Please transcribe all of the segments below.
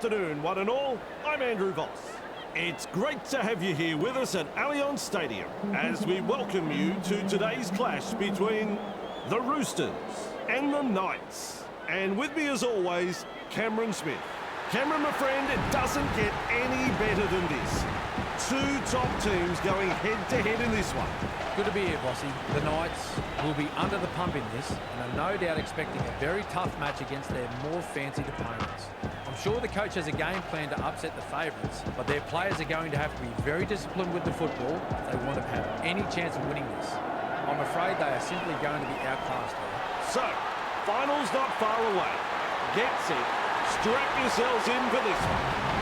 afternoon, one and all. I'm Andrew Voss. It's great to have you here with us at Allianz Stadium as we welcome you to today's clash between the Roosters and the Knights. And with me, as always, Cameron Smith. Cameron, my friend, it doesn't get any better than this. Two top teams going head-to-head in this one. Good to be here, Bossy. The Knights will be under the pump in this and are no doubt expecting a very tough match against their more fancied opponents. I'm sure the coach has a game plan to upset the favourites, but their players are going to have to be very disciplined with the football if they want to have any chance of winning this. I'm afraid they are simply going to be outclassed here. So, final's not far away. Get set. Strap yourselves in for this one.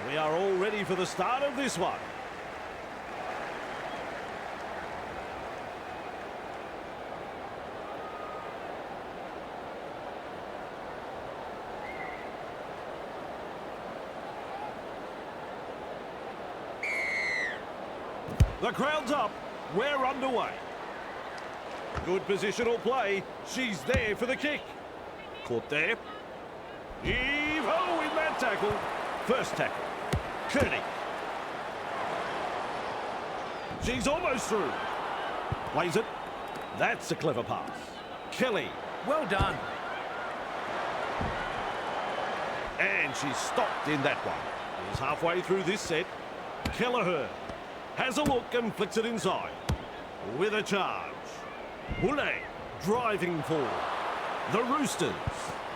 We are all ready for the start of this one. The crowd's up. We're underway. Good positional play. She's there for the kick. Caught there. Heave-ho in that tackle. First tackle. Kearney. She's almost through. Plays it. That's a clever pass. Kelly. Well done. And she's stopped in that one. He's halfway through this set. Kelleher has a look and flicks it inside. With a charge. Boulay driving forward. The Roosters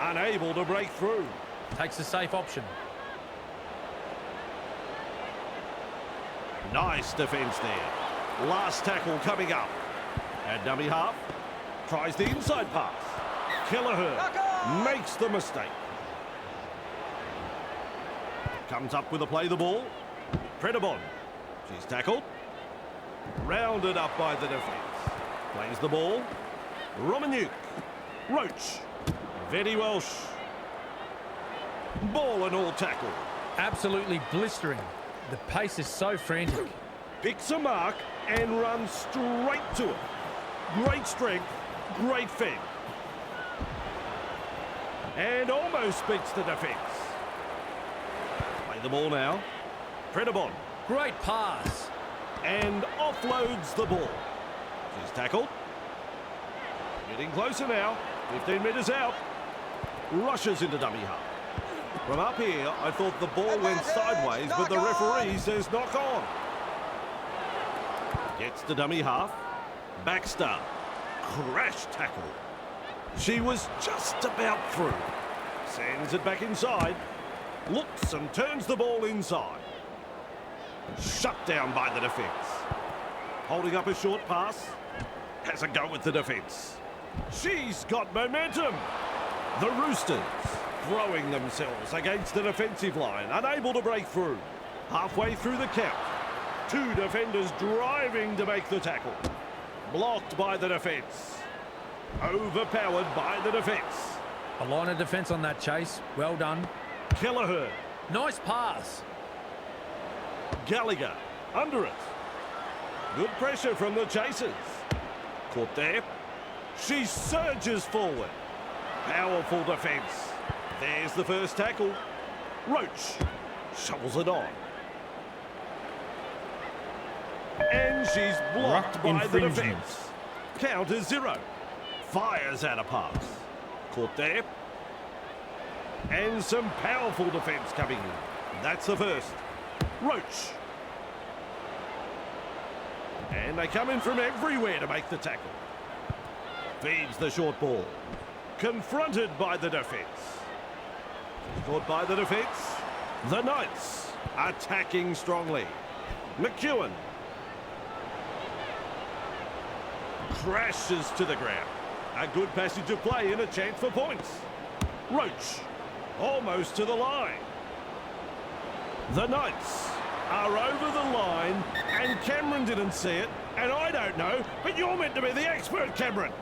unable to break through. Takes the safe option. Nice defence there. Last tackle coming up. And dummy half. Tries the inside pass. Kelleher makes the mistake. Comes up with a play the ball. Predabon. She's tackled. Rounded up by the defence. Plays the ball. Romanuk. Roach. Vetti Welsh. Ball and all tackle. Absolutely blistering. The pace is so frantic. Picks a mark and runs straight to it. Great strength, great fend. And almost beats the defence. Play the ball now. Predabon. Great pass. And offloads the ball. She's tackled. Getting closer now. 15 metres out. Rushes into dummy half. From up here, I thought the ball went sideways, but the referee says knock on. Gets to dummy half. Baxter. Crash tackle. She was just about through. Sends it back inside. Looks and turns the ball inside. Shut down by the defence. Holding up a short pass. Has a go with the defence. She's got momentum. The Roosters throwing themselves against the defensive line, unable to break through. Halfway through the count. Two defenders driving to make the tackle. Blocked by the defence. Overpowered by the defence. A line of defence on that chase. Well done. Kelleher. Nice pass. Gallagher. Under it. Good pressure from the chasers. Caught there. She surges forward. Powerful defence. There's the first tackle. Roach shovels it on. And she's blocked by the defence. Count is 0. Fires out a pass. Caught there. And some powerful defence coming in. That's the first. Roach. And they come in from everywhere to make the tackle. Feeds the short ball. Confronted by the defence. Caught by the defence. The Knights attacking strongly. McEwen. Crashes to the ground. A good passage of play and a chance for points. Roach. Almost to the line. The Knights are over the line and Cameron didn't see it. And I don't know, but you're meant to be the expert, Cameron.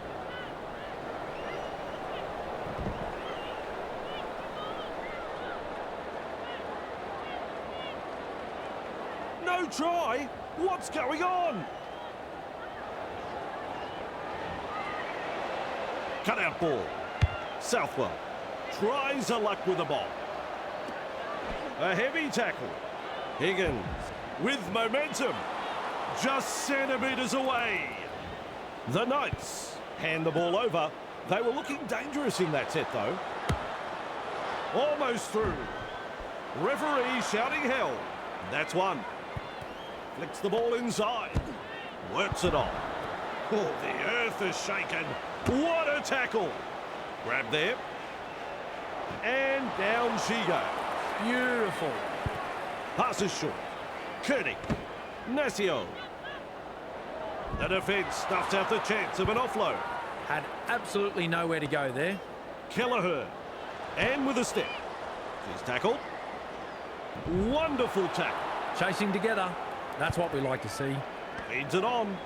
try. What's going on? Cut out ball. Southwell tries a luck with the ball. A heavy tackle. Higgins with momentum. Just centimetres away. The Knights hand the ball over. They were looking dangerous in that set though. Almost through. Referee shouting hell. That's one. Flicks the ball inside. Works it on. Oh, the earth is shaken. What a tackle. Grab there. And down she goes. Beautiful. Passes short. Kearney. Nasio. The defence stuffs out the chance of an offload. Had absolutely nowhere to go there. Kelleher. And with a step. She's tackled. Wonderful tackle. Chasing together. That's what we like to see. Feeds it on.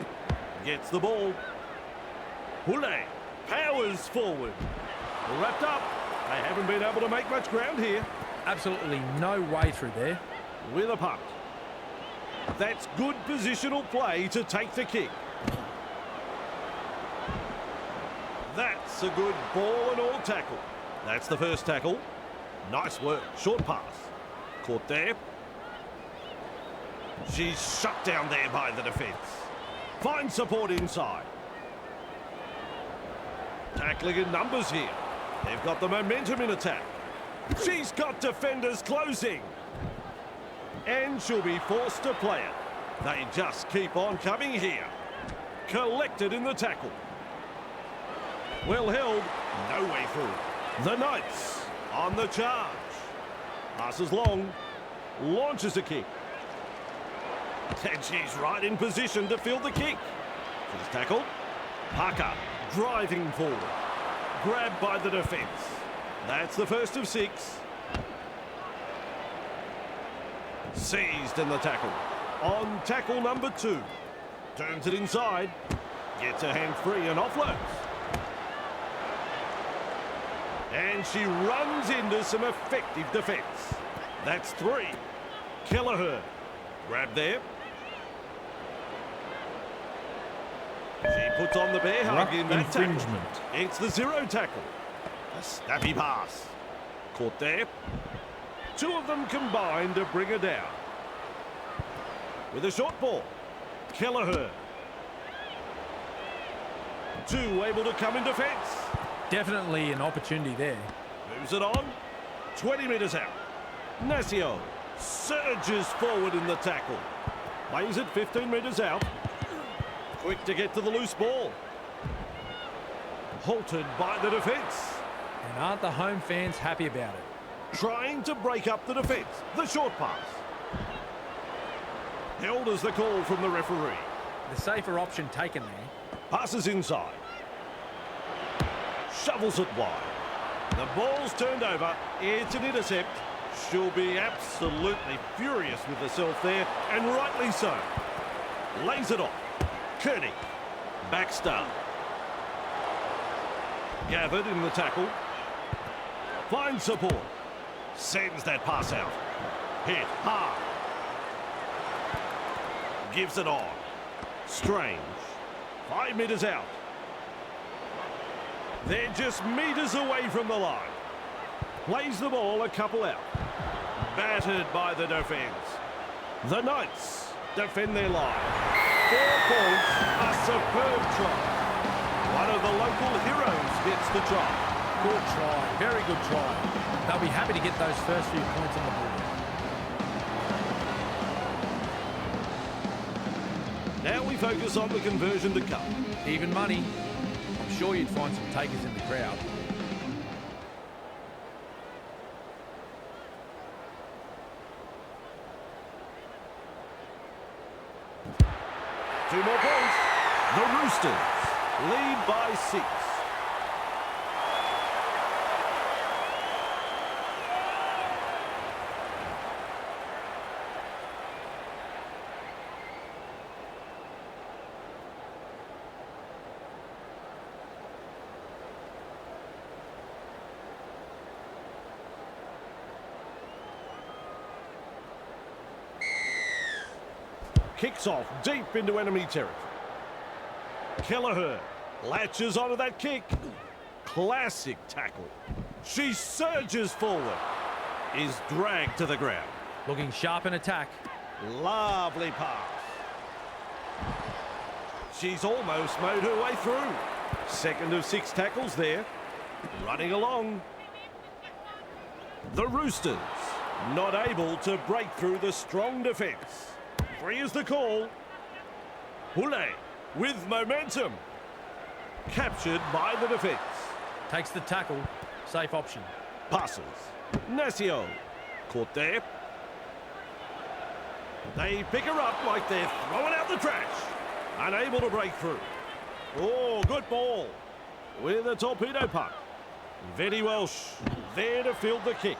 Gets the ball. Hule powers forward. Wrapped up. They haven't been able to make much ground here. Absolutely no way through there. With a punt. That's good positional play to take the kick. That's a good ball and all tackle. That's the first tackle. Nice work. Short pass. Caught there. She's shut down there by the defence. Finds support inside. Tackling in numbers here. They've got the momentum in attack. She's got defenders closing. And she'll be forced to play it. They just keep on coming here. Collected in the tackle. Well held. No way through. The Knights on the charge. Passes long. Launches a kick. And she's right in position to field the kick. She's tackled. Parker driving forward. Grabbed by the defence. That's the first of 6. Seized in the tackle. On tackle number 2. Turns it inside. Gets her hand free and offloads. And she runs into some effective defence. That's 3. Kelleher. Grab there. She puts on the bear hug in that tackle. It's the 0 tackle. A snappy pass. Caught there. 2 of them combined to bring her down. With a short ball. Kelleher. 2 able to come in defence. Definitely an opportunity there. Moves it on. 20 metres out. Nasio surges forward in the tackle. Plays it 15 metres out. Quick to get to the loose ball. Halted by the defence. And aren't the home fans happy about it? Trying to break up the defence. The short pass. Held as the call from the referee. The safer option taken there. Passes inside. Shovels it wide. The ball's turned over. It's an intercept. She'll be absolutely furious with herself there, and rightly so. Lays it off. Kearney. Baxter. Gathered in the tackle. Finds support. Sends that pass out. Hit hard. Gives it on. Strange. 5 metres out. They're just metres away from the line. Plays the ball a couple out. Battered by the defence. The Knights defend their line. 4 points. A superb try. One of the local heroes gets the try. Good try. Very good try. They'll be happy to get those first few points on the board. Now we focus on the conversion to come. Even money. I'm sure you'd find some takers in the crowd. Two more points. The Roosters lead by 6. kicks off deep into enemy territory. Kelleher latches onto that kick. Classic tackle. She surges forward. Is dragged to the ground. Looking sharp in attack. Lovely pass. She's almost made her way through. Second of 6 tackles there. Running along. The Roosters not able to break through the strong defence. Free is the call. Hule with momentum. Captured by the defence. Takes the tackle. Safe option. Passes. Nasio. Caught there. They pick her up like they're throwing out the trash. Unable to break through. Oh, good ball. With a torpedo puck. Vetty Welsh there to field the kick.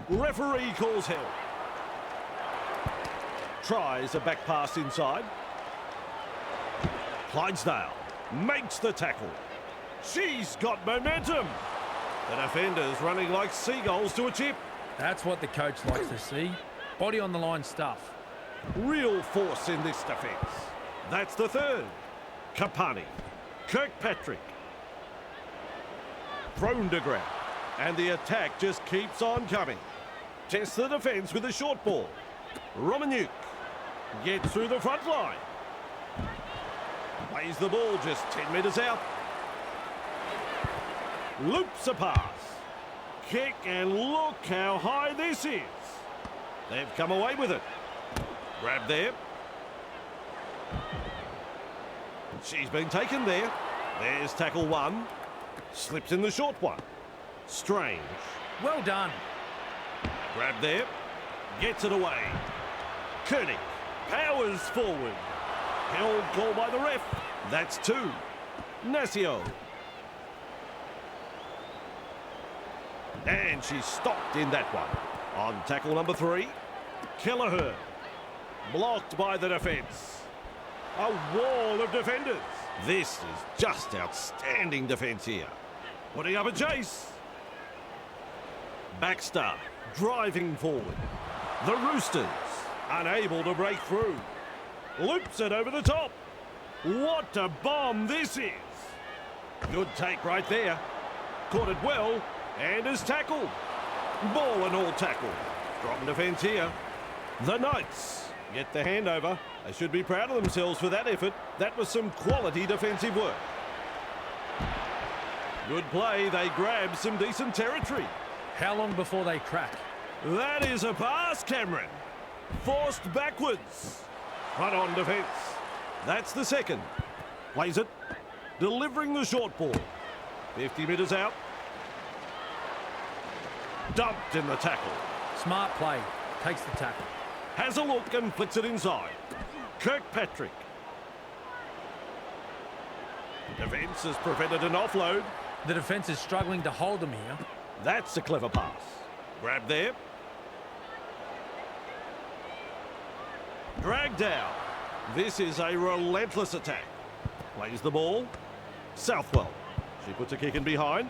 Referee calls held. Tries a back pass inside. Clydesdale makes the tackle. She's got momentum. The defenders running like seagulls to a tip. That's what the coach likes to see. Body on the line stuff. Real force in this defence. That's the third. Kapani. Kirkpatrick. Thrown to ground. And the attack just keeps on coming. Tests the defence with a short ball. Romanuk gets through the front line. Plays the ball just 10 metres out. Loops a pass. Kick, and look how high this is. They've come away with it. Grab there. She's been taken there. There's tackle 1. Slips in the short one. Strange. Well done. Grab there. Gets it away. Koenig powers forward. Held call by the ref. That's 2. Nasio. And she's stopped in that one. On tackle number 3. Kelleher. Blocked by the defence. A wall of defenders. This is just outstanding defence here. Putting up a chase. Baxter driving forward. The Roosters unable to break through. Loops it over the top. What a bomb this is. Good take right there. Caught it well and is tackled. Ball and all tackled. Strong defence here. The Knights get the handover. They should be proud of themselves for that effort. That was some quality defensive work. Good play. They grab some decent territory. How long before they crack? That is a pass, Cameron. Forced backwards. Front on defence. That's the second. Plays it. Delivering the short ball. 50 metres out. Dumped in the tackle. Smart play. Takes the tackle. Has a look and flicks it inside. Kirkpatrick. Defence has prevented an offload. The defence is struggling to hold them here. That's a clever pass. Grab there. Dragged down. This is a relentless attack. Plays the ball. Southwell. She puts a kick in behind.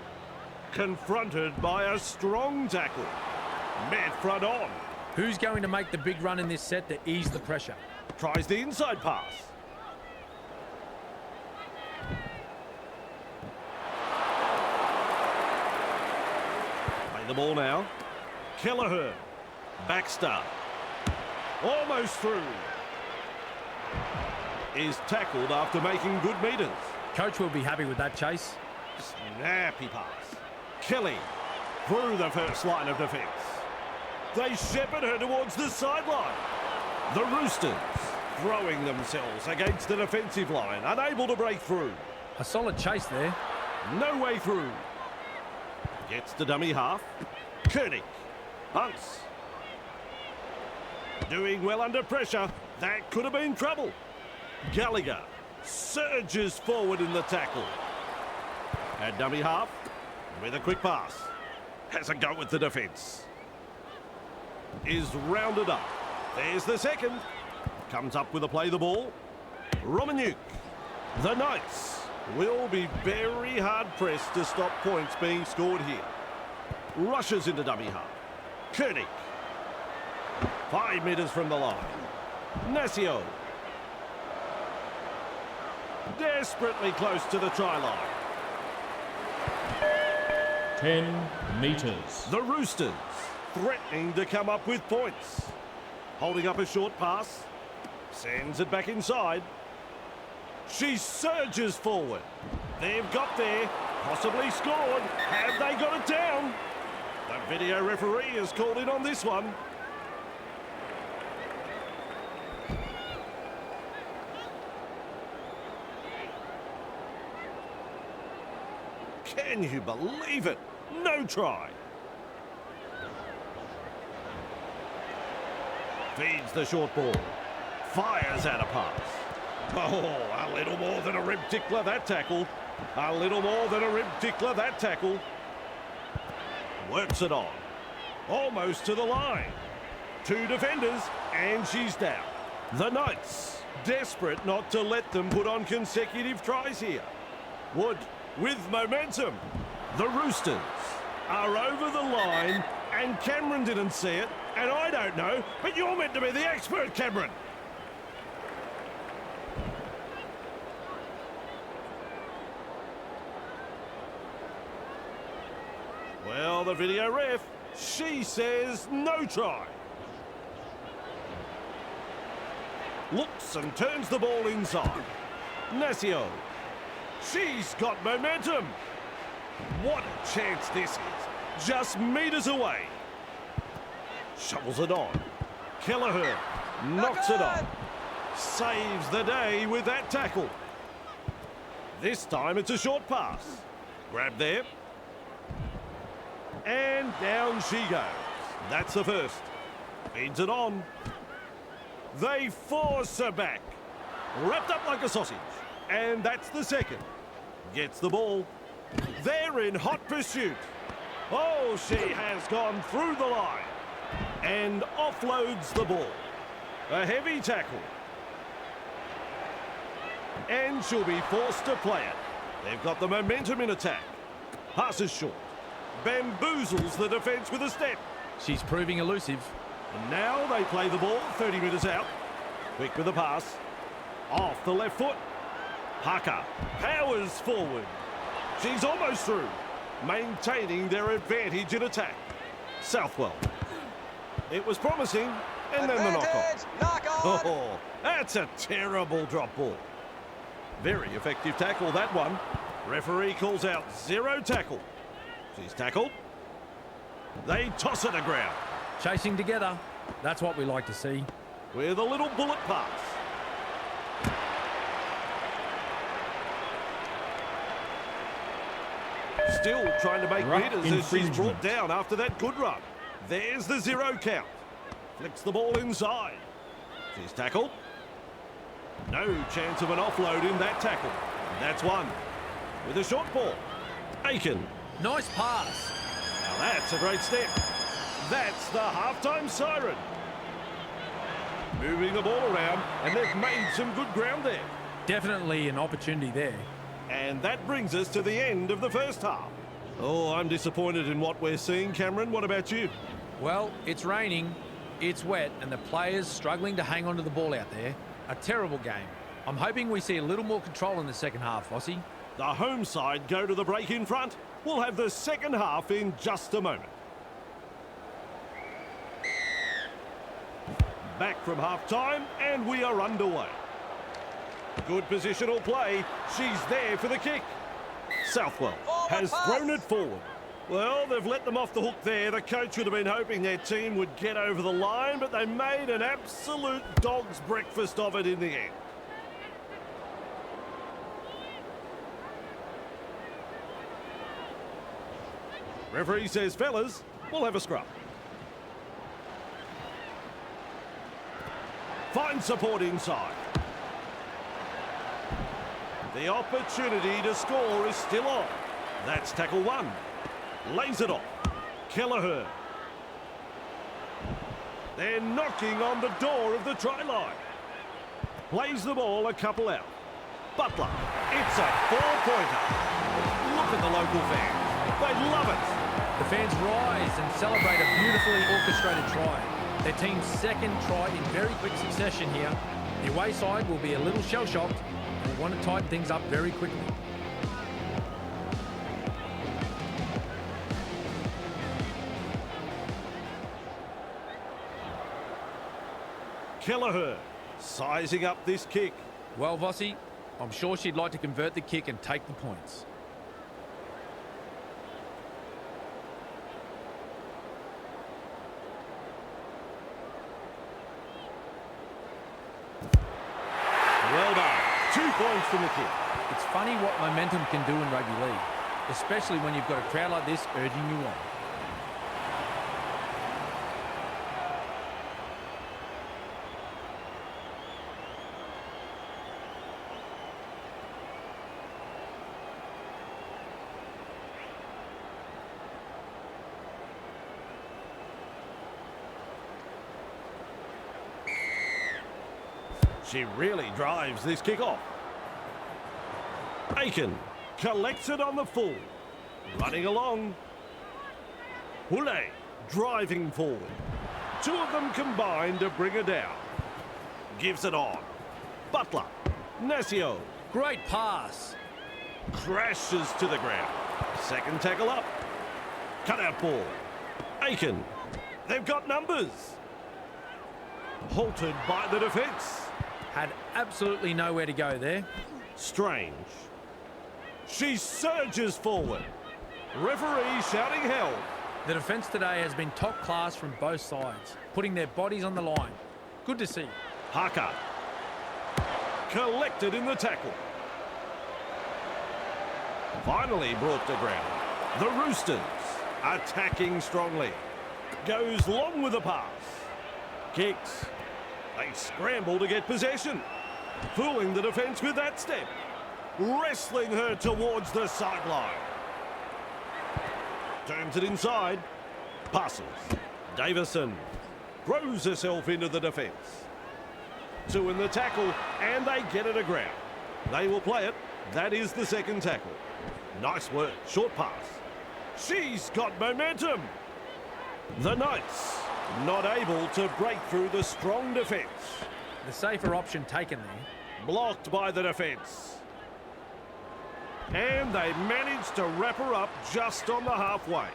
Confronted by a strong tackle. Met front on. Who's going to make the big run in this set to ease the pressure? Tries the inside pass. Play the ball now. Kelleher. Baxter. Almost through. Is tackled after making good metres. Coach will be happy with that chase. Snappy pass. Kelly through the first line of defence. They shepherd her towards the sideline. The Roosters throwing themselves against the defensive line, unable to break through. A solid chase there. No way through. Gets the dummy half. Koenig punts. Doing well under pressure. That could have been trouble. Gallagher surges forward in the tackle. At dummy half with a quick pass. Has a go with the defence. Is rounded up. There's the second. Comes up with a play the ball. Romanuk. The Knights will be very hard pressed to stop points being scored here. Rushes into dummy half. Koenig. 5 metres from the line. Nasio. Desperately close to the try line. 10 metres. The Roosters threatening to come up with points. Holding up a short pass. Sends it back inside. She surges forward. They've got there. Possibly scored. Have they got it down? The video referee is called in on this one. Can you believe it? No try. Feeds the short ball. Fires out a pass. Oh, a little more than a rib tickler, that tackle. A little more than a rib tickler, that tackle. Works it on. Almost to the line. 2 defenders, and she's down. The Knights, desperate not to let them put on consecutive tries here. Wood with momentum. The Roosters are over the line, and Cameron didn't see it, and I don't know, but you're meant to be the expert, Cameron. Well, the video ref, she says no try. Looks and turns the ball inside. Nasio. She's got momentum. What a chance this is. Just metres away. Shovels it on. Kelleher knocks it on. Saves the day with that tackle. This time it's a short pass. Grab there. And down she goes. That's the first. Feeds it on. They force her back. Wrapped up like a sausage. And that's the second. Gets the ball. They're in hot pursuit. Oh, she has gone through the line. And offloads the ball. A heavy tackle. And she'll be forced to play it. They've got the momentum in attack. Passes short. Bamboozles the defence with a step. She's proving elusive. And now they play the ball 30 metres out. Quick with the pass. Off the left foot. Parker powers forward. She's almost through. Maintaining their advantage in attack. Southwell. It was promising. And then the knock-on. Oh, that's a terrible drop ball. Very effective tackle, that one. Referee calls out 0 tackle. She's tackled. They toss it to ground. Chasing together. That's what we like to see. With a little bullet pass. Still trying to make meters as she's brought down after that good run. There's the 0 count. Flicks the ball inside. She's tackled. No chance of an offload in that tackle. That's one. With a short ball. Aiken. Nice pass. Now that's a great step. That's the halftime siren. Moving the ball around, and they've made some good ground there. Definitely an opportunity there. And that brings us to the end of the first half. Oh, I'm disappointed in what we're seeing, Cameron. What about you? Well, it's raining, it's wet, and the players struggling to hang on to the ball out there. A terrible game. I'm hoping we see a little more control in the second half, Ossie. The home side go to the break in front. We'll have the second half in just a moment. Back from half-time, and we are underway. Good positional play. She's there for the kick. Southwell has thrown it forward. Well, they've let them off the hook there. The coach would have been hoping their team would get over the line, but they made an absolute dog's breakfast of it in the end. Referee says, fellas, we'll have a scrum. Finds support inside. The opportunity to score is still on. That's tackle 1. Lays it off. Kelleher. They're knocking on the door of the try line. Plays the ball a couple out. Butler. It's a 4-pointer. Look at the local fans. They love it. The fans rise and celebrate a beautifully orchestrated try. Their team's second try in very quick succession here. The away side will be a little shell-shocked and will want to tighten things up very quickly. Kelleher sizing up this kick. Well, Vossi, I'm sure she'd like to convert the kick and take the points. Well done. 2 points from the kick. It's funny what momentum can do in rugby league, especially when you've got a crowd like this urging you on. She really drives this kick off. Aiken collects it on the full. Running along. Hule driving forward. 2 of them combine to bring her down. Gives it on. Butler. Nasio. Great pass. Crashes to the ground. Second tackle up. Cut out ball. Aiken. They've got numbers. Halted by the defence. Had absolutely nowhere to go there. Strange. She surges forward. Referee shouting hell. The defence today has been top class from both sides, putting their bodies on the line. Good to see. Parker. Collected in the tackle. Finally brought to ground. The Roosters attacking strongly. Goes long with the pass. Kicks. They scramble to get possession. Fooling the defence with that step. Wrestling her towards the sideline. Turns it inside. Passes. Davison throws herself into the defence. 2 in the tackle, and they get it to ground. They will play it. That is the second tackle. Nice work. Short pass. She's got momentum. The Knights not able to break through the strong defence. The safer option taken there. Blocked by the defence. And they managed to wrap her up just on the halfway.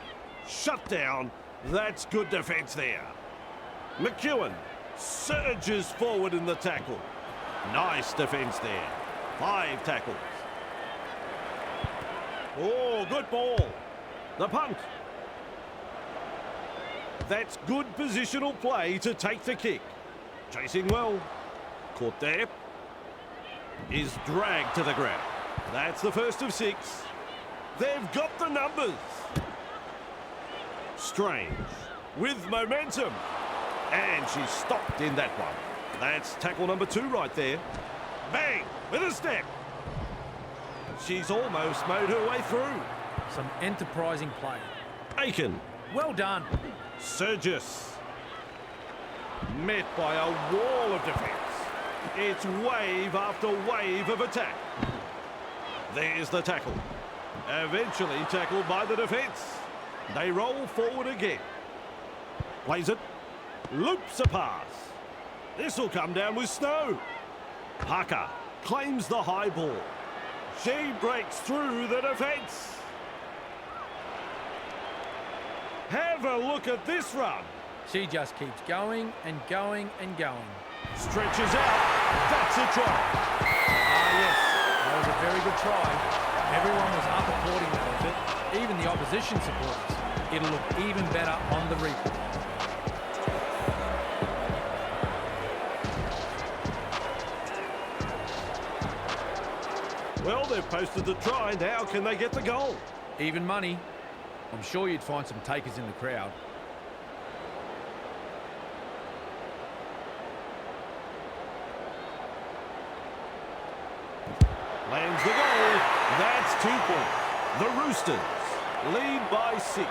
Shut down. That's good defence there. McEwen surges forward in the tackle. Nice defence there. 5 tackles. Oh, good ball. The punt. That's good positional play to take the kick. Chasing well. Caught there. Is dragged to the ground. That's the first of 6. They've got the numbers. Strange. With momentum. And she's stopped in that one. That's tackle number 2 right there. Bang! With a step. She's almost made her way through. Some enterprising play. Aiken. Well done. Surges. Met by a wall of defence. It's wave after wave of attack. There's the tackle. Eventually tackled by the defence. They roll forward again. Plays it. Loops a pass. This will come down with snow. Parker claims the high ball. She breaks through the defence. Have a look at this run. She just keeps going and going and going. Stretches out. That's a try. Ah, yes, that was a very good try. Everyone was up applauding that effort, even the opposition supporters. It'll look even better on the replay. Well, they've posted the try. Now can they get the goal? Even money. I'm sure you'd find some takers in the crowd. Lands the goal. That's 2 points. The Roosters lead by 6.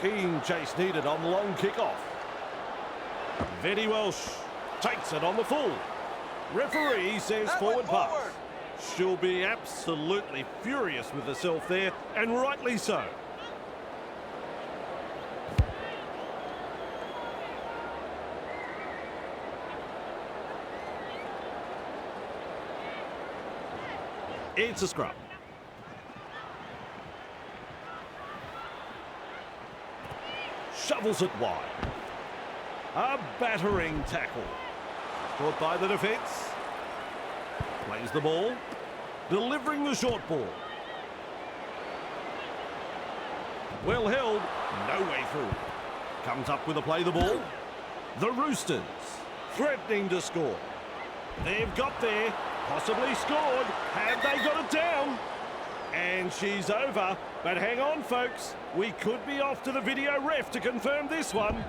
Keen chase needed on the long kick-off. Vetti Welsh takes it on the full. Referee says forward pass. She'll be absolutely furious with herself there, and rightly so. It's a scrum. Shovels it wide. A battering tackle. Caught by the defence. Plays the ball. Delivering the short ball. Well held. No way through. Comes up with a play the ball. The Roosters threatening to score. They've got there. Possibly scored. Have they got it down? And she's over. But hang on, folks. We could be off to the video ref to confirm this one.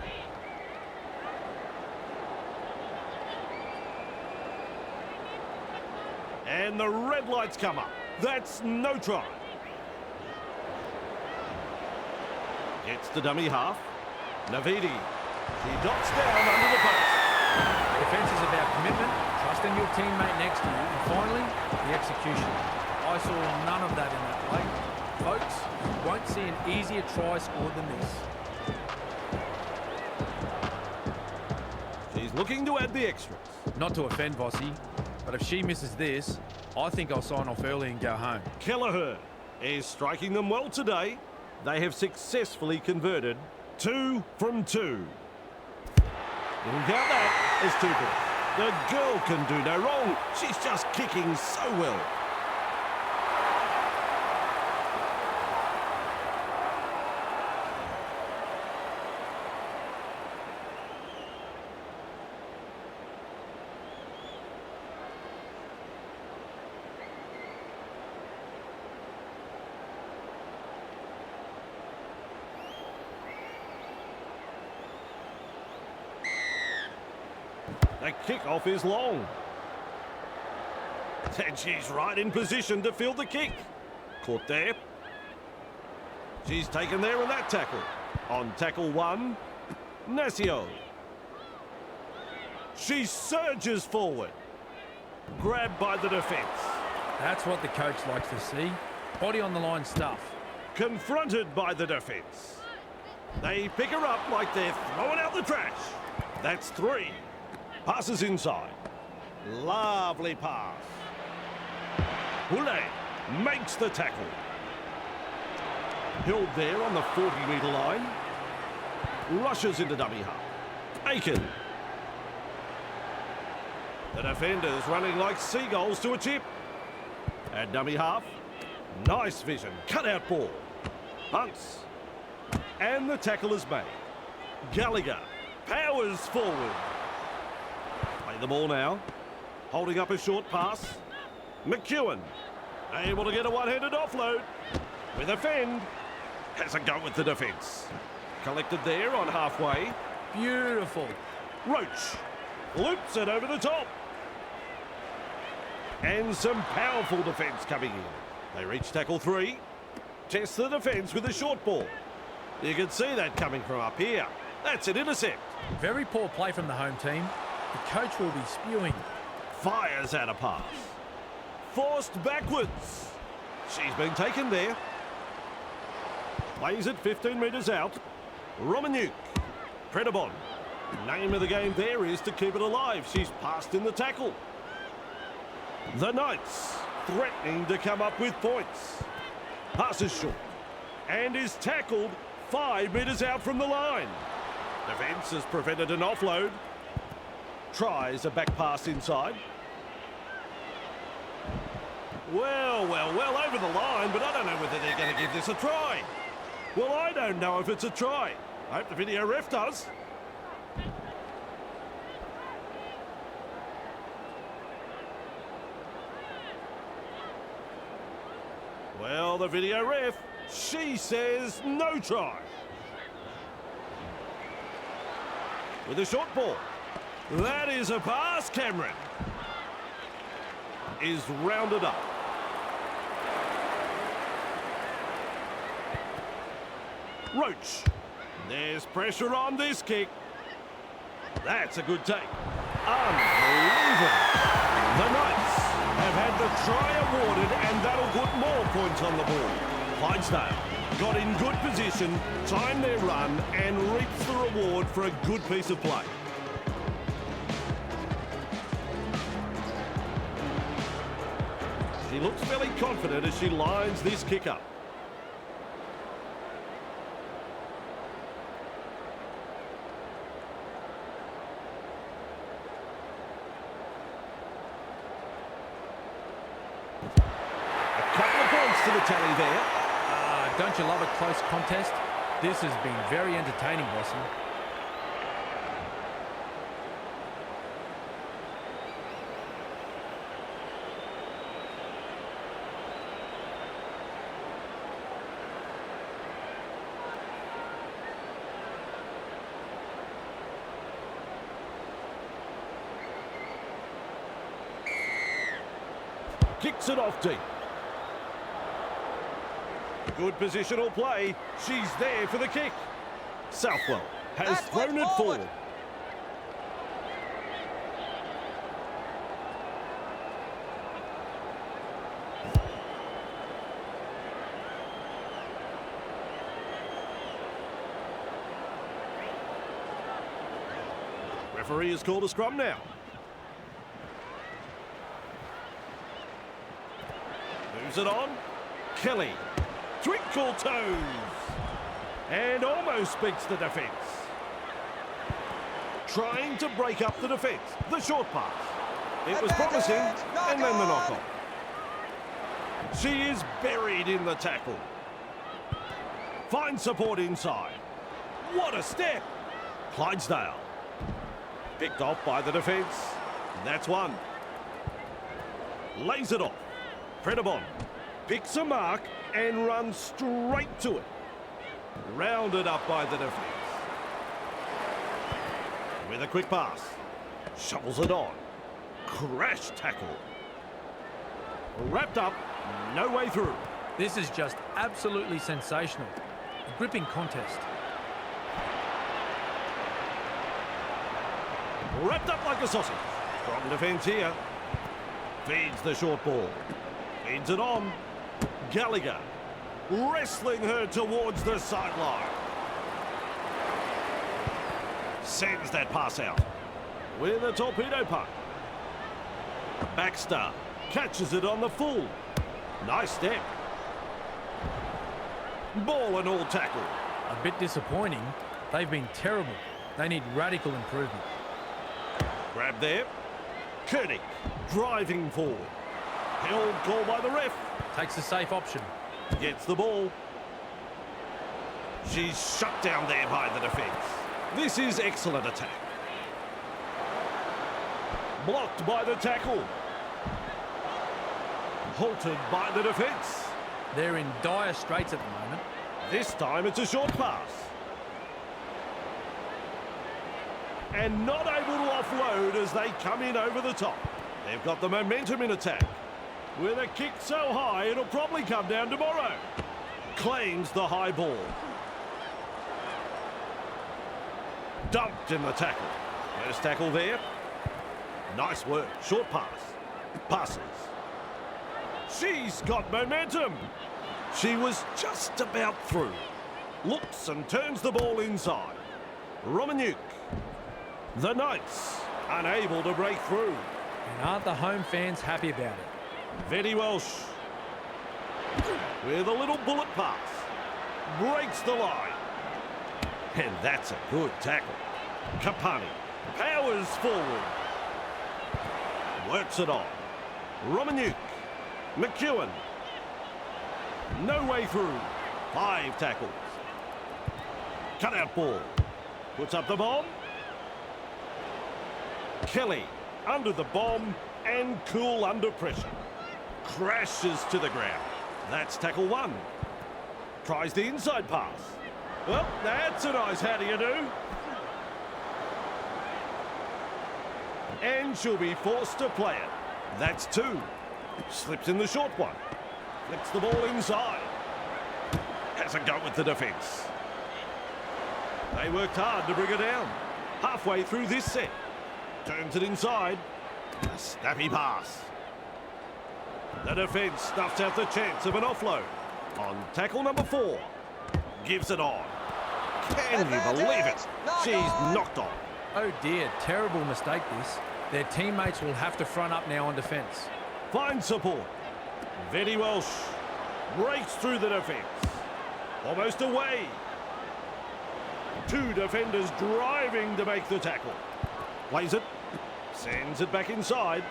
And the red lights come up. That's no try. Gets the dummy half. Navidi. She dots down under the post. Defence is about commitment, trusting your teammate next to you, and finally, the execution. I saw none of that in that play. Folks, you won't see an easier try scored than this. She's looking to add the extras. Not to offend Vossi, but if she misses this, I think I'll sign off early and go home. Kelleher is striking them well today. They have successfully converted 2 from 2. You can count that as 2 points. The girl can do no wrong. She's just kicking so well. The kickoff is long. And she's right in position to field the kick. Caught there. She's taken there in that tackle. On tackle 1, Nasio. She surges forward. Grabbed by the defence. That's what the coach likes to see. Body on the line stuff. Confronted by the defence. They pick her up like they're throwing out the trash. That's 3. Passes inside. Lovely pass. Poulet makes the tackle. Held there on the 40-metre line. Rushes into dummy half. Aiken. The defenders running like seagulls to a chip. At dummy half. Nice vision. Cut-out ball. Hunts. And the tackle is made. Gallagher powers forward. Play the ball now. Holding up a short pass. McEwen able to get a one-handed offload. With a fend. Has a go with the defence. Collected there on halfway. Beautiful. Roach loops it over the top. And some powerful defence coming in. They reach tackle 3. Test the defence with a short ball. You can see that coming from up here. That's an intercept. Very poor play from the home team. The coach will be spewing. Fires out a pass. Forced backwards. She's been taken there. Plays it 15 metres out. Romanuk. Predabon. Name of the game there is to keep it alive. She's passed in the tackle. The Knights threatening to come up with points. Passes short. And is tackled 5 metres out from the line. Defence has prevented an offload. Tries a back pass inside. Well, over the line, but I don't know whether they're going to give this a try. Well, I don't know if it's a try. I hope the video ref does. Well, the video ref, she says no try. With a short ball. That is a pass, Cameron. Is rounded up. Roach There's pressure on this kick. That's a good take. Unbelievable. The Knights have had the try awarded, and that'll put more points on the board. Clydesdale got in good position, timed their run, and reaps the reward for a good piece of play. She looks fairly confident as she lines this kick up. A couple of points to the tally there. Don't you love a close contest? This has been very entertaining, Bossy. Kicks it off deep. Good positional play. She's there for the kick. Southwell has thrown it forward. Referee has called a scrum now. Moves it on. Kelly. Twinkle toes. And almost beats the defence. Trying to break up the defence. The short pass. It was promising, and then the knock-on. She is buried in the tackle. Finds support inside. What a step. Clydesdale. Picked off by the defence. That's one. Lays it off. Predabon picks a mark and runs straight to it. Rounded up by the defence. With a quick pass. Shovels it on. Crash tackle. Wrapped up. No way through. This is just absolutely sensational. A gripping contest. Wrapped up like a sausage. Strong defence here. Feeds the short ball. Feeds it on. Gallagher wrestling her towards the sideline. Sends that pass out with a torpedo punt. Baxter catches it on the full. Nice step. Ball and all tackle. A bit disappointing. They've been terrible. They need radical improvement. Grab there. Koenig driving forward. Held call by the ref. Takes the safe option. Gets the ball. She's shut down there by the defence. This is excellent attack. Blocked by the tackle. Halted by the defence. They're in dire straits at the moment. This time it's a short pass. And not able to offload as they come in over the top. They've got the momentum in attack. With a kick so high, it'll probably come down tomorrow. Claims the high ball. Dumped in the tackle. First tackle there. Nice work. Short pass. Passes. She's got momentum. She was just about through. Looks and turns the ball inside. Romanuk. The Knights unable to break through. And aren't the home fans happy about it? Vetti Welsh with a little bullet pass. Breaks the line. And that's a good tackle. Kapani powers forward. Works it on. Romanuk. McEwen. No way through. 5 tackles. Cutout ball. Puts up the bomb. Kelly under the bomb and cool under pressure. Crashes to the ground. That's tackle 1. Tries the inside pass. Well, that's a nice how do you do. And she'll be forced to play it. That's 2. Slips in the short one. Flicks the ball inside. Has a go with the defence. They worked hard to bring her down. Halfway through this set. Turns it inside. A snappy pass. The defence snuffs out the chance of an offload. On tackle number 4. Gives it on. Can you believe it? She's knocked on. Oh dear, terrible mistake this. Their teammates will have to front up now on defence. Finds support. Vetti Welsh breaks through the defence. Almost away. 2 defenders driving to make the tackle. Plays it. Sends it back inside.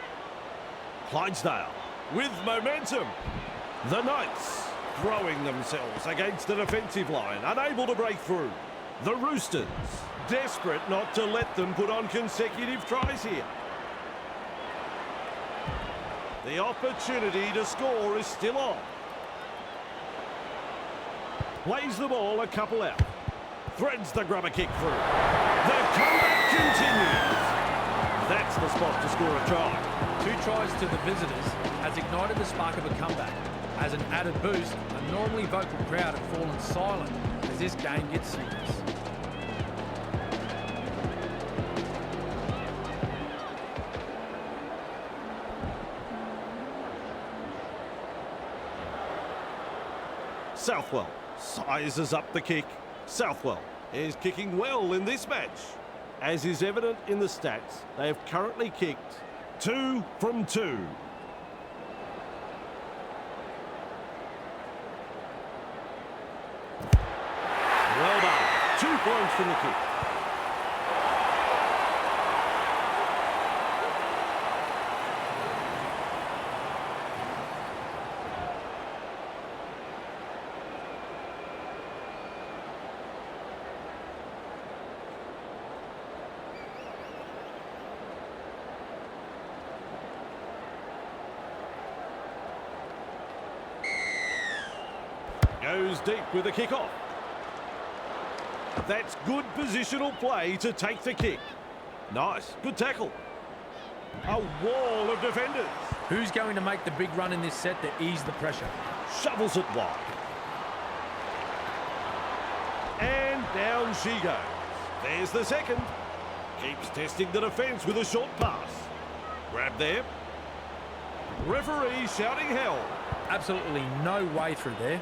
Clydesdale with momentum. The Knights throwing themselves against the defensive line, unable to break through. The Roosters desperate not to let them put on consecutive tries here. The opportunity to score is still on. Plays the ball a couple out. Threads the grubber kick through. The comeback continues. That's the spot to score a try. 2 tries to the visitors has ignited the spark of a comeback. As an added boost, a normally vocal crowd have fallen silent as this game gets serious. Southwell sizes up the kick. Southwell is kicking well in this match. As is evident in the stats, they have currently kicked 2 from 2. Well done. 2 points from the kick. Goes deep with the kick-off. That's good positional play to take the kick. Nice, good tackle. A wall of defenders. Who's going to make the big run in this set to ease the pressure? Shovels it wide. And down she goes. There's the second. Keeps testing the defence with a short pass. Grab there. Referee shouting hell. Absolutely no way through there.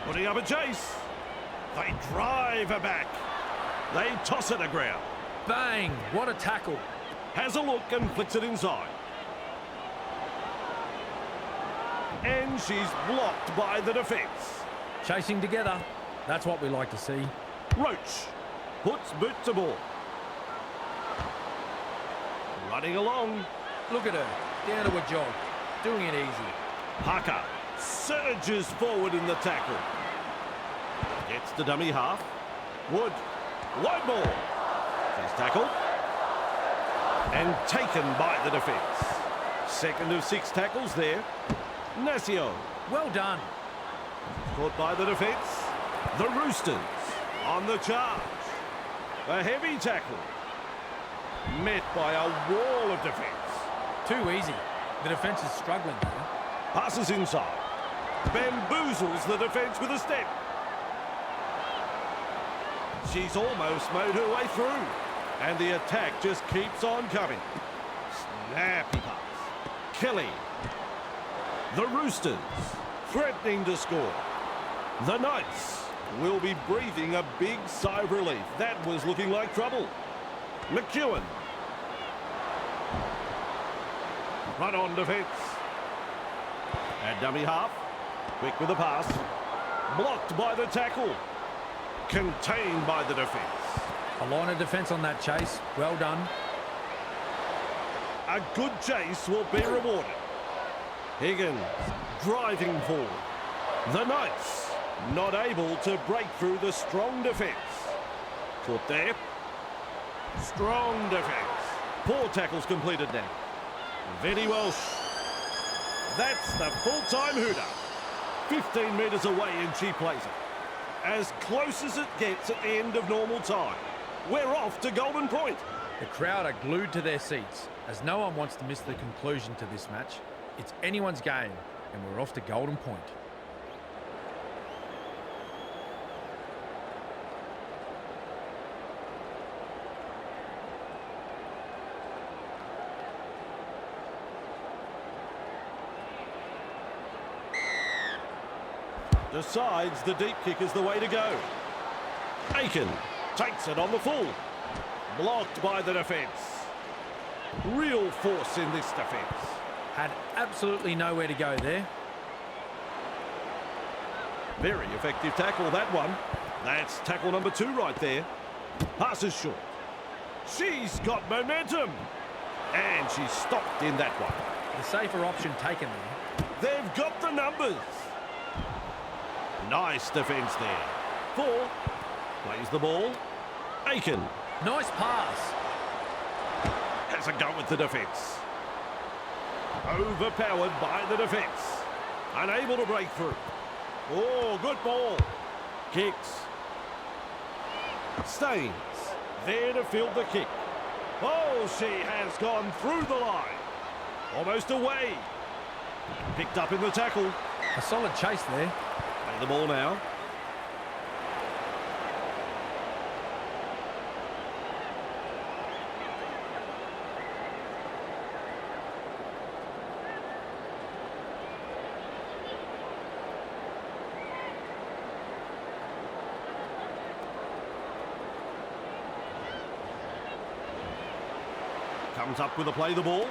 Putting up a chase. They drive her back. They toss it to ground. Bang! What a tackle. Has a look and flicks it inside. And she's blocked by the defence. Chasing together. That's what we like to see. Roach puts boot to ball. Running along. Look at her. Down to a jog. Doing it easy. Parker surges forward in the tackle. Gets the dummy half. Wood. Wide ball. She's tackled. And taken by the defence. Second of 6 tackles there. Nasio. Well done. Caught by the defence. The Roosters on the charge. A heavy tackle. Met by a wall of defence. Too easy. The defence is struggling here. Passes inside. Bamboozles the defence with a step. She's almost mowed her way through. And the attack just keeps on coming. Snappy pass. Kelly. The Roosters threatening to score. The Knights will be breathing a big sigh of relief. That was looking like trouble. McEwen. Run on defence. And dummy half. Quick with the pass. Blocked by the tackle. Contained by the defence. A line of defence on that chase. Well done. A good chase will be rewarded. Higgins driving forward. The Knights not able to break through the strong defence. Caught there. Strong defence. 4 tackles completed now. Vetti Welsh. That's the full-time hooter. 15 metres away and she plays it. As close as it gets at the end of normal time. We're off to Golden Point. The crowd are glued to their seats as no one wants to miss the conclusion to this match. It's anyone's game and we're off to Golden Point. decides the deep kick is the way to go. Aiken takes it on the full. Blocked by the defence. Real force in this defence. Had absolutely nowhere to go there. Very effective tackle, that one. That's tackle number 2 right there. Passes short. She's got momentum. And she's stopped in that one. The safer option taken there. They've got the numbers. Nice defence there. 4. Plays the ball. Aiken. Nice pass. Has a go with the defence. Overpowered by the defence. Unable to break through. Oh, good ball. Kicks. Staines. There to field the kick. Oh, she has gone through the line. Almost away. Picked up in the tackle. A solid chase there. Play the ball now. Comes up with a play the ball.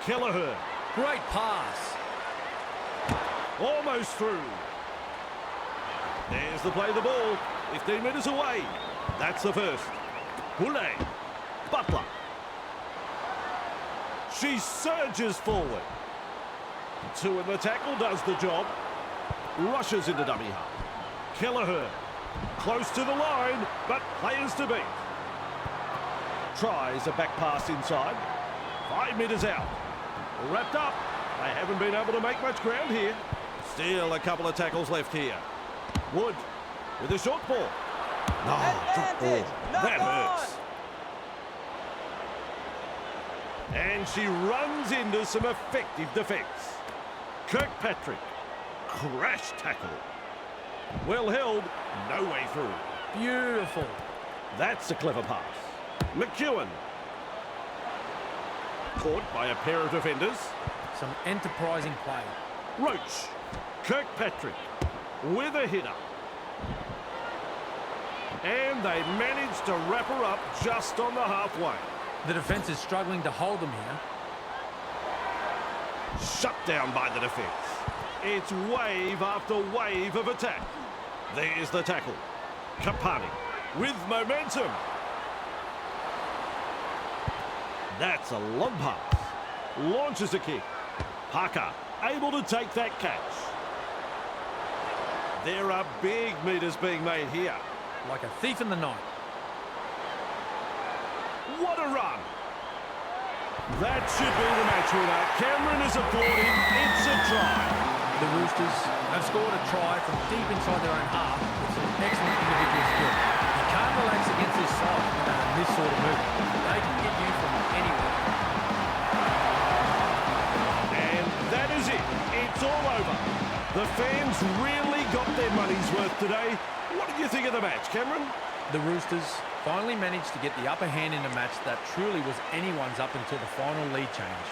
Kelleher. Great pass. Almost through. There's the play the ball. 15 metres away. That's the first. Poulet. Butler. She surges forward. 2 in the tackle does the job. Rushes into dummy half. Kelleher. Close to the line, but players to beat. Tries a back pass inside. 5 metres out. Wrapped up. They haven't been able to make much ground here. Still a couple of tackles left here. Wood with a short ball. Oh, drop ball. That hurts. And she runs into some effective defence. Kirkpatrick. Crash tackle. Well held. No way through. Beautiful. That's a clever pass. McEwen. Caught by a pair of defenders. Some enterprising play. Roach. Kirkpatrick with a hitter. And they managed to wrap her up just on the halfway. The defence is struggling to hold them here. Shut down by the defence. It's wave after wave of attack. There's the tackle. Kapani with momentum. That's a long pass. Launches a kick. Parker able to take that catch. There are big meters being made here. Like a thief in the night. What a run. That should be the match winner. Cameron is applauding. It's a try. The Roosters have scored a try from deep inside their own half with some excellent individual skill. You can't relax against this side when they have this sort of movement. They can get you from anywhere. And that is it. It's all over. The fans really got their money's worth today. What did you think of the match, Cameron? The Roosters finally managed to get the upper hand in a match that truly was anyone's up until the final lead change.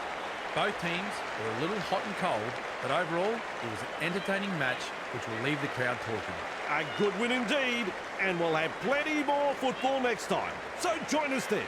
Both teams were a little hot and cold, but overall, it was an entertaining match which will leave the crowd talking. A good win indeed, and we'll have plenty more football next time. So join us then.